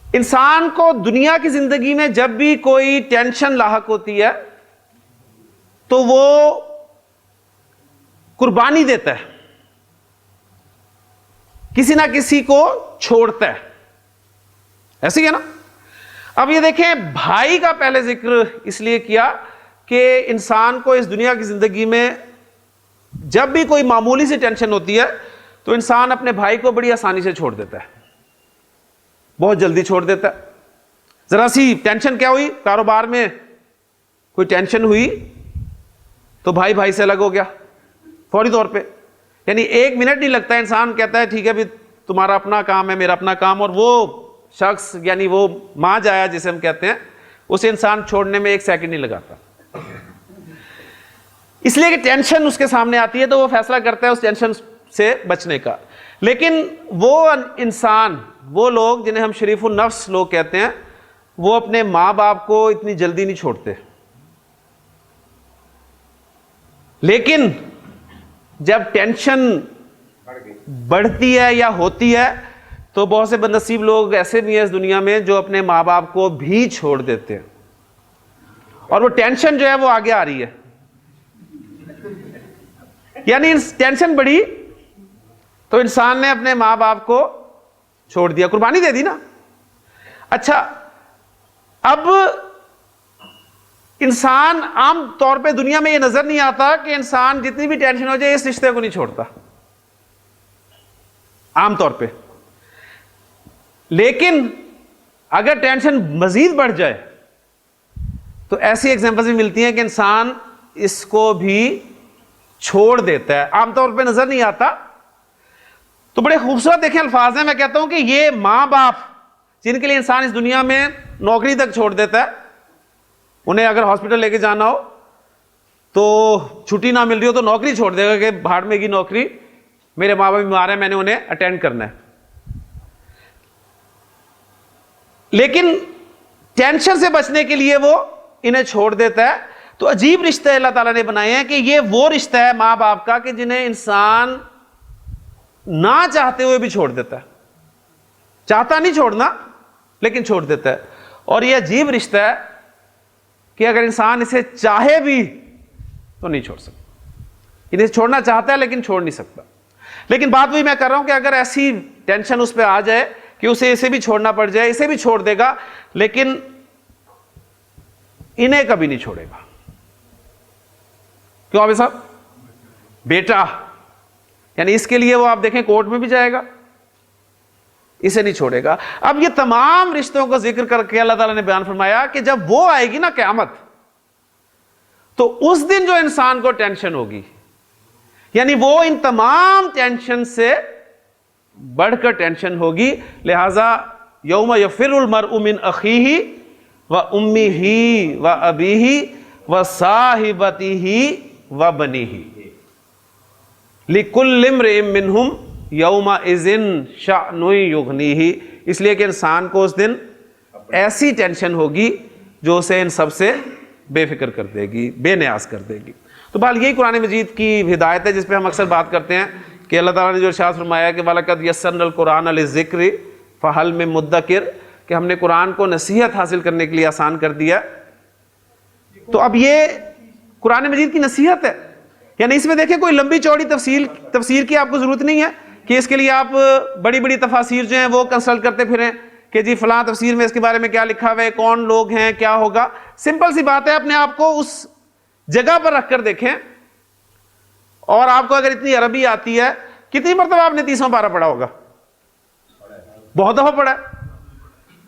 انسان کو دنیا کی زندگی میں جب بھی کوئی ٹینشن لاحق ہوتی ہے تو وہ قربانی دیتا ہے، کسی نہ کسی کو چھوڑتا ہے، ایسے ہی ہے نا. اب یہ دیکھیں بھائی کا پہلے ذکر اس لیے کیا کہ انسان کو اس دنیا کی زندگی میں جب بھی کوئی معمولی سی ٹینشن ہوتی ہے تو انسان اپنے بھائی کو بڑی آسانی سے چھوڑ دیتا ہے، بہت جلدی چھوڑ دیتا ہے. ذرا سی ٹینشن کیا ہوئی، کاروبار میں کوئی ٹینشن ہوئی تو بھائی بھائی سے الگ ہو گیا فوری طور پہ، یعنی 1 منٹ نہیں لگتا، انسان کہتا ہے ٹھیک ہے بھی تمہارا اپنا کام ہے، میرا اپنا کام، اور وہ شخص یعنی وہ ماں جایا جسے ہم کہتے ہیں اسے انسان چھوڑنے میں 1 سیکنڈ نہیں لگاتا، اس لیے کہ ٹینشن اس کے سامنے آتی ہے تو وہ فیصلہ کرتا ہے اس ٹینشن سے بچنے کا. لیکن وہ انسان، وہ لوگ جنہیں ہم شریف النفس لوگ کہتے ہیں، وہ اپنے ماں باپ کو اتنی جلدی نہیں چھوڑتے. لیکن جب ٹینشن بڑھتی ہے یا ہوتی ہے تو بہت سے بد نصیب لوگ ایسے بھی ہیں اس دنیا میں جو اپنے ماں باپ کو بھی چھوڑ دیتے ہیں، اور وہ ٹینشن جو ہے وہ آگے آ رہی ہے، یعنی ٹینشن بڑھی تو انسان نے اپنے ماں باپ کو چھوڑ دیا، قربانی دے دی نا. اچھا، اب انسان عام طور پہ دنیا میں یہ نظر نہیں آتا کہ انسان جتنی بھی ٹینشن ہو جائے اس رشتے کو نہیں چھوڑتا عام طور پہ. لیکن اگر ٹینشن مزید بڑھ جائے تو ایسی ایگزامپلز بھی ملتی ہیں کہ انسان اس کو بھی چھوڑ دیتا ہے، عام طور پہ نظر نہیں آتا. تو بڑے خوبصورت دیکھیں الفاظ ہیں. میں کہتا ہوں کہ یہ ماں باپ جن کے لیے انسان اس دنیا میں نوکری تک چھوڑ دیتا ہے، انہیں اگر ہاسپٹل لے کے جانا ہو تو چھٹی نہ مل رہی ہو تو نوکری چھوڑ دے گا کہ بھاڑ میں کی نوکری، میرے ماں باپ بیمار ہیں، میں نے انہیں اٹینڈ کرنا ہے. لیکن ٹینشن سے بچنے کے لیے وہ انہیں چھوڑ دیتا ہے. تو عجیب رشتے اللہ تعالیٰ نے بنائے ہیں کہ یہ وہ رشتہ ہے ماں باپ کا کہ جنہیں انسان نہ چاہتے ہوئے بھی چھوڑ دیتا ہے، چاہتا نہیں چھوڑنا لیکن چھوڑ دیتا ہے. اور یہ عجیب رشتہ ہے کہ اگر انسان اسے چاہے بھی تو نہیں چھوڑ سکتا، انہیں چھوڑنا چاہتا ہے لیکن چھوڑ نہیں سکتا. لیکن بات وہی میں کر رہا ہوں کہ اگر ایسی ٹینشن اس پہ آ جائے کہ اسے بھی چھوڑنا پڑ جائے، اسے بھی چھوڑ دے گا لیکن انہیں کبھی نہیں چھوڑے گا. کیوں آبی صاحب؟ بیٹا یعنی اس کے لیے وہ آپ دیکھیں کورٹ میں بھی جائے گا, اسے نہیں چھوڑے گا. اب یہ تمام رشتوں کو ذکر کر کے اللہ تعالیٰ نے بیان فرمایا کہ جب وہ آئے گی نا قیامت, تو اس دن جو انسان کو ٹینشن ہوگی, یعنی وہ ان تمام ٹینشن سے بڑھ کر ٹینشن ہوگی. لہذا یوم یفر المرء من اخیہ و امہ و ابیہ و صاحبتہ و بنیہ لکل امرئ منہم یومئذ شأن یغنیہ. اس لیے کہ انسان کو اس دن ایسی ٹینشن ہوگی جو اسے ان سب سے بے فکر کر دے گی, بے نیاز کر دے گی. تو بہرحال یہی قرآن مجید کی ہدایت ہے جس پہ ہم اکثر بات کرتے ہیں کہ اللہ تعالیٰ نے جو ارشاد فرمایا کہ وَلَقَدْ يَسَّرْنَا الْقُرْآنَ لِلذِّكْرِ فَهَلْ مِن مُدَّكِرٍ, کہ ہم نے قرآن کو نصیحت حاصل کرنے کے لیے آسان کر دیا. تو اب یہ قرآن مجید کی نصیحت ہے, یعنی اس میں دیکھیں کوئی لمبی چوڑی تفسیر کی آپ کو ضرورت نہیں ہے کہ اس کے لیے آپ بڑی بڑی تفاسیر جو ہیں وہ کنسلٹ کرتے پھریں کہ جی فلاں تفسیر میں اس کے بارے میں کیا لکھا ہوا ہے, کون لوگ ہیں, کیا ہوگا. سمپل سی بات ہے, اپنے آپ کو اس جگہ پر رکھ کر دیکھیں. اور آپ کو اگر اتنی عربی آتی ہے, کتنی مرتبہ آپ نے 30واں پارہ پڑھا ہوگا؟ بہت دفعہ پڑھا ہے,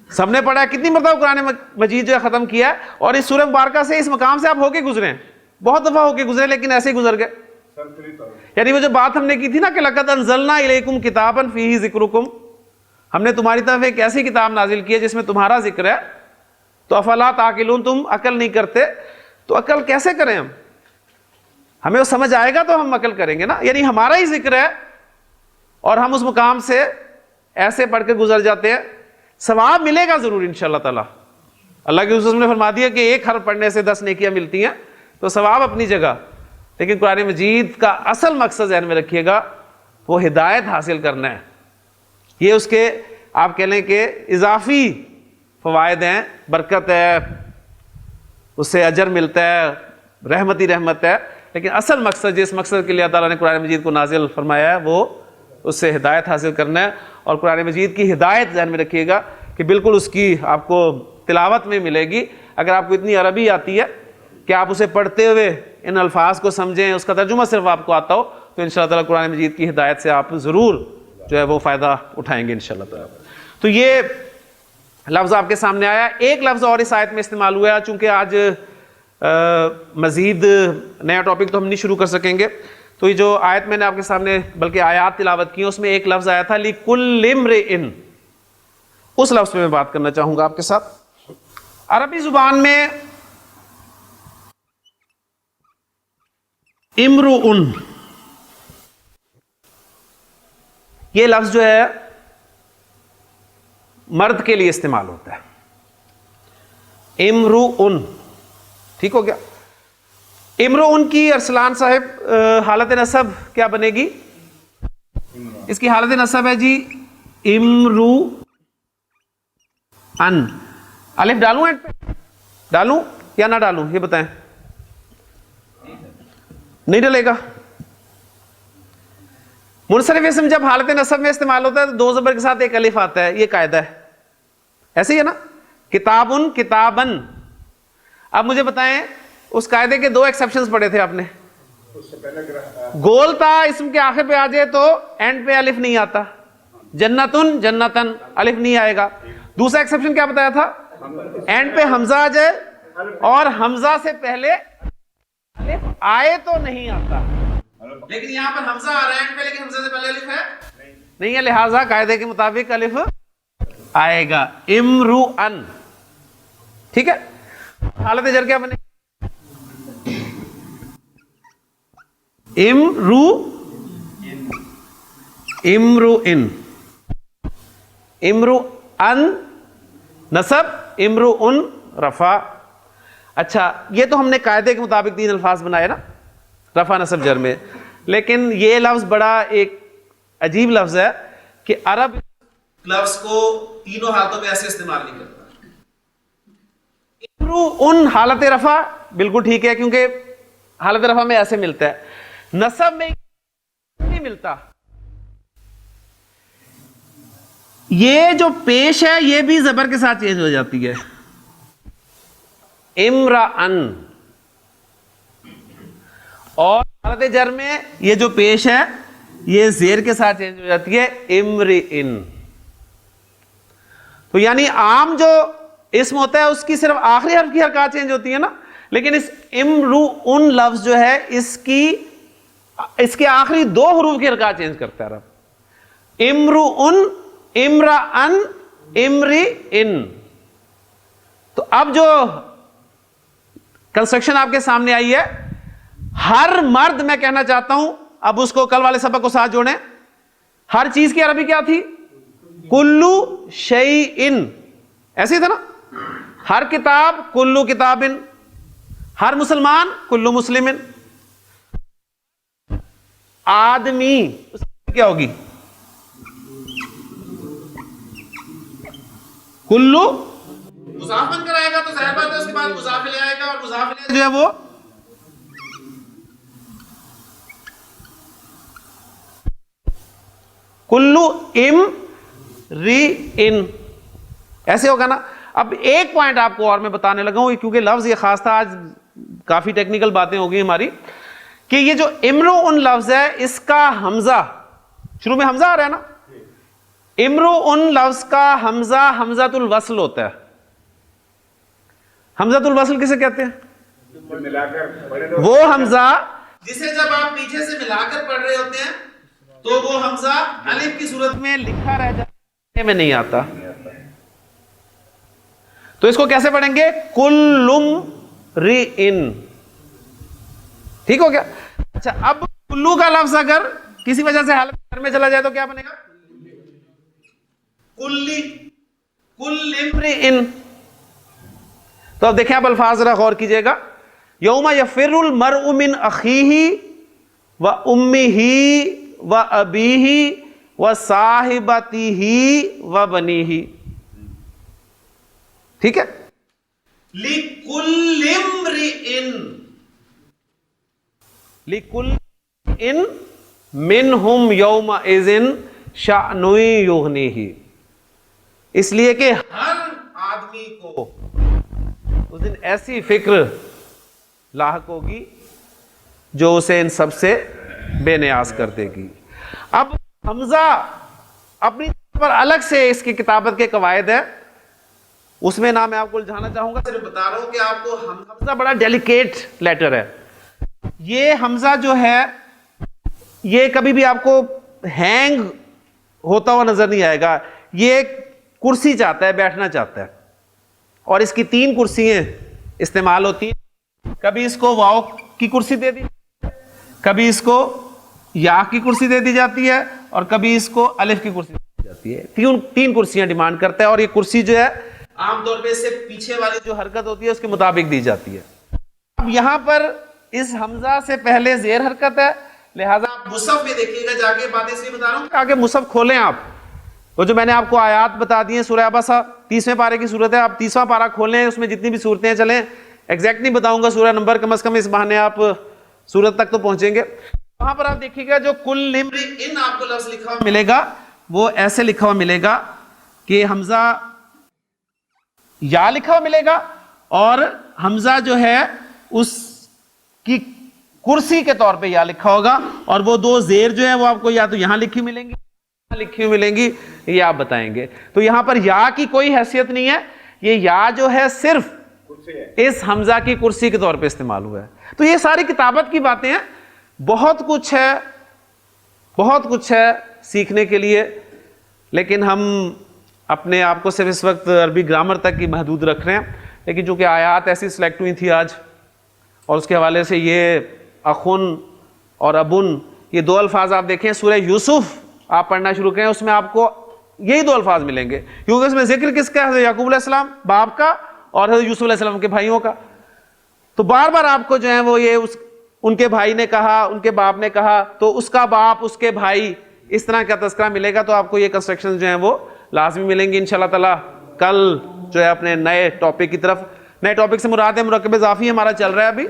سب نے پڑھا ہے. کتنی مرتبہ قرآن مجید جو ہے ختم کیا ہے, اور اس سورہ مبارکہ سے اس مقام سے آپ ہو کے گزرے ہیں, بہت دفعہ ہو کے گزرے, لیکن ایسے ہی گزر گئے. یعنی وہ جو بات ہم نے کی تھی نا کہ لَقَدْ أَنزَلْنَا إِلَيْكُمْ كِتَابًا فِيهِ ذِكْرُكُمْ, ہم نے تمہاری طرف ایک ایسی کتاب نازل کی ہے جس میں تمہارا ذکر ہے, تو افلا تعقلون, تم عقل نہیں کرتے. تو عقل کیسے کریں ہم؟ ہمیں وہ سمجھ آئے گا تو ہم عقل کریں گے نا. یعنی ہمارا ہی ذکر ہے اور ہم اس مقام سے ایسے پڑھ کے گزر جاتے ہیں. ثواب ملے گا ضرور انشاءاللہ تعالی. اللہ کے رسول نے فرما دیا کہ ایک حرف پڑھنے سے 10 نیکیاں ملتی ہیں, تو ثواب اپنی جگہ. لیکن قرآن مجید کا اصل مقصد ذہن میں رکھیے گا, وہ ہدایت حاصل کرنا ہے. یہ اس کے آپ کہہ لیں کہ اضافی فوائد ہیں, برکت ہے, اس سے اجر ملتا ہے, رحمت ہی رحمت ہے. لیکن اصل مقصد جس مقصد کے لیے اللہ تعالیٰ نے قرآن مجید کو نازل فرمایا ہے وہ اس سے ہدایت حاصل کرنا ہے. اور قرآن مجید کی ہدایت ذہن میں رکھیے گا کہ بالکل اس کی آپ کو تلاوت میں ملے گی. اگر آپ کو اتنی عربی آتی ہے کہ آپ اسے پڑھتے ہوئے ان الفاظ کو سمجھیں, اس کا ترجمہ صرف آپ کو آتا ہو, تو انشاءاللہ تعالیٰ قرآن مجید کی ہدایت سے آپ ضرور جو ہے وہ فائدہ اٹھائیں گے انشاءاللہ تعالیٰ. تو یہ لفظ آپ کے سامنے آیا. ایک لفظ اور اس آیت میں استعمال ہوا ہے, چونکہ آج مزید نیا ٹاپک تو ہم نہیں شروع کر سکیں گے, تو یہ جو آیت میں نے آپ کے سامنے بلکہ آیات تلاوت کی, اس میں ایک لفظ آیا تھا لِكُلِّ امْرِئٍ, اس لفظ پہ میں بات کرنا چاہوں گا آپ کے ساتھ. عربی زبان میں امرؤن یہ لفظ جو ہے مرد کے لیے استعمال ہوتا ہے. امرؤن, ٹھیک ہو گیا. امرؤن کی ارسلان صاحب حالت نصب کیا بنے گی؟ اس کی حالت نصب ہے جی امرؤن. الف ڈالوں اینڈ پہ, ڈالوں یا نہ ڈالوں یہ بتائیں؟ نہیں ڈلے گا. منصرف اسم جب حالت نصب میں استعمال ہوتا ہے تو 2 زبر کے ساتھ ایک الف آتا ہے, یہ قاعدہ ہے. ایسے ہی ہے نا, کتابن کتابن. اب مجھے بتائیں اس قاعدے کے 2 ایکسیپشنز پڑھے تھے آپ نے. گول تا اسم کے آخر پہ آ جائے تو اینڈ پہ الف نہیں آتا. جنتن جنتن الف نہیں آئے گا. دوسرا ایکسیپشن کیا بتایا تھا؟ اینڈ پہ حمزہ آ جائے اور حمزہ سے پہلے الف آئے تو نہیں آتا. لیکن یہاں پر حمزہ آ رہا ہے اینڈ پہ, لیکن حمزہ سے پہلے الف ہے نہیں ہے, لہٰذا قاعدے کے مطابق الف آئے گا. امرؤن, ٹھیک ہے. حالت جر کیا بنے؟ امرؤن. امرؤن نصب, امرؤن رفع. اچھا یہ تو ہم نے قاعدے کے مطابق 3 الفاظ بنائے نا رفع نصب جر میں, لیکن یہ لفظ بڑا ایک عجیب لفظ ہے کہ عرب لفظ کو تینوں حالتوں میں ایسے استعمال نہیں کرتا. امرؤن حالت رفع بالکل ٹھیک ہے کیونکہ حالت رفع میں ایسے ملتا ہے, نصب میں نہیں ملتا. یہ جو پیش ہے یہ بھی زبر کے ساتھ چینج ہو جاتی ہے, امرأن. اور حالت جر میں یہ جو پیش ہے یہ زیر کے ساتھ چینج ہو جاتی ہے امرئن. تو یعنی عام جو اسم ہوتا ہے اس کی صرف آخری حرف کی حرکات چینج ہوتی ہے نا, لیکن اس امرؤن لفظ جو ہے اس کے آخری 2 حروف کی حرکات چینج کرتا ہے رب. امرؤن, امرأن, امرئن. تو اب جو کنسٹرکشن آپ کے سامنے آئی ہے, ہر مرد, میں کہنا چاہتا ہوں اب اس کو کل والے سبق کو ساتھ جوڑیں, ہر چیز کی عربی کیا تھی؟ کلو شیئن. ایسے ہی تھا نا. ہر کتاب کلو کتابن, ہر مسلمان کلو مسلمن. آدمی اس کی کیا ہوگی؟ کلو مضاف بن کر آئے گا تو ظاہر بات ہے اس کے بعد مضاف الیہ آئے گا, اور مضاف الیہ جو ہے وہ کلو امرئن ایسے ہوگا نا. اب ایک پوائنٹ آپ کو اور میں بتانے لگا ہوں, کیونکہ لفظ یہ خاص تھا, آج کافی ٹیکنیکل باتیں ہو گئی ہماری, کہ یہ جو امرؤن لفظ ہے اس کا حمزہ, شروع میں حمزہ آ رہا ہے نا, امرؤن لفظ کا حمزہ حمزۃ الوصل ہوتا ہے. حمزۃ الوصل کسے کہتے ہیں؟ وہ حمزہ جسے جب آپ پیچھے سے ملا کر پڑھ رہے ہوتے ہیں تو وہ حمزہ الف کی صورت میں لکھا رہ جاتا میں نہیں آتا. تو اس کو کیسے پڑھیں گے؟ کلم رئن. ٹھیک ہو گیا. اچھا, اب کلو کا لفظ اگر کسی وجہ سے حالت گھر میں چلا جائے تو کیا بنے گا؟ کلی, کل امرئن. تو اب دیکھیں, آپ الفاظ ذرا غور کیجئے گا. یوم یفر المرء من اخیہ و امہ و ابیہ و صاحبتہ و بنیہ. ٹھیک ہے. لِكُلِّ امْرِئٍ, لِكُلِّ امْرِئٍ مِّنْهُمْ يَوْمَئِذٍ شَأْنٌ يُغْنِيهِ. اس لیے کہ ہر آدمی کو اس دن ایسی فکر لاحق ہوگی جو اسے ان سب سے بے نیاز کر دے گی. اب حمزہ اپنی پر الگ سے اس کی کتابت کے قواعد ہے, اس میں نہ میں آپ کو الجھانا چاہوں گا, صرف بتا رہا ہوں کہ آپ کو حمزہ بڑا ڈیلیکیٹ لیٹر ہے. یہ حمزہ جو ہے یہ کبھی بھی آپ کو ہینگ ہوتا ہوا نظر نہیں آئے گا. یہ کرسی چاہتا ہے, بیٹھنا چاہتا ہے, اور اس کی 3 کرسیاں استعمال ہوتی ہیں. کبھی اس کو واو کی کرسی دے دی, کبھی اس کو یا کی کرسی دے دی جاتی ہے, اور کبھی اس کو الف کی کرسی دی جاتی ہے. 3 کرسیاں ڈیمانڈ کرتا ہے, اور یہ کرسی جو ہے عام طور پہ اس سے پیچھے والی جو حرکت ہوتی ہے اس کے مطابق دی جاتی ہے. اب یہاں پر اس حمزہ سے پہلے زیر حرکت ہے, لہٰذا آپ مصحف میں دیکھیے گا جا کے, باتیں اس لیے بتا رہا ہوں آگے مصحف کھولیں آپ. وہ جو میں نے آپ کو آیات بتا دی ہیں سورہ عبسہ 30ویں پارے کی صورت ہے, آپ 30واں پارہ کھولیں, اس میں جتنی بھی صورتیں چلیں, ایگزیکٹ نہیں بتاؤں گا سورہ نمبر, کم از کم اس بہانے آپ صورت تک تو پہنچیں گے. وہاں پر آپ دیکھیے گا جو کل امرئن آپ کو لفظ لکھا ہوا ملے گا وہ ایسے لکھا ہوا ملے گا کہ حمزہ یا لکھا ہوا ملے گا, اور حمزہ جو ہے اس کی کرسی کے طور پہ یا لکھا ہوگا, اور وہ 2 زیر جو ہیں وہ آپ کو یا تو یہاں لکھی ملیں گی, لکھی ہوئی ملیں گی, یہ آپ بتائیں گے. تو یہاں پر یا کی کوئی حیثیت نہیں ہے, یہ یا جو ہے صرف اس حمزہ کی کرسی کے طور پہ استعمال ہوا ہے. تو یہ ساری کتابت کی باتیں ہیں, بہت کچھ ہے, بہت کچھ ہے سیکھنے کے لیے, لیکن ہم اپنے آپ کو صرف اس وقت عربی گرامر تک کی محدود رکھ رہے ہیں. لیکن چونکہ آیات ایسی سلیکٹ ہوئی تھی آج, اور اس کے حوالے سے یہ اخن اور ابن, یہ 2 الفاظ آپ دیکھیں, سورہ یوسف آپ پڑھنا شروع کریں, اس میں آپ کو یہی 2 الفاظ ملیں گے, کیونکہ اس میں ذکر کس کا ہے؟ حضرت یعقوب علیہ السلام باپ کا, اور حضرت یوسف علیہ السلام کے بھائیوں کا. تو بار بار آپ کو جو ہے وہ یہ ان کے بھائی نے کہا, ان کے باپ نے کہا, تو اس کا باپ, اس کے بھائی, اس طرح کا تذکرہ ملے گا. تو آپ کو یہ کنسٹرکشن جو ہیں وہ لازمی ملیں گی انشاءاللہ تعالی. کل جو ہے اپنے نئے ٹاپک کی طرف, نئے ٹاپک سے مراد ہے مرکب اضافی ہمارا چل رہا ہے ابھی,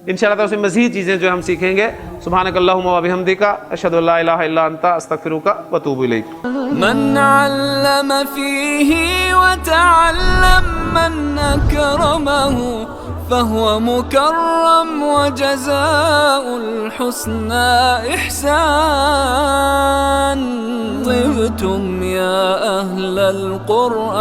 انشاءاللہ تعالی اس میں مزید چیزیں جو ہم سیکھیں گے. سبحانک اللہم و بحمدک, اشہد ان لا الہ الا انت, استغفرک و اتوب الیک. من علم فيه وتعلم من أكرمه فهو مكرم وجزاء الحسنى إحسان. طبتم يا أهل القرآن.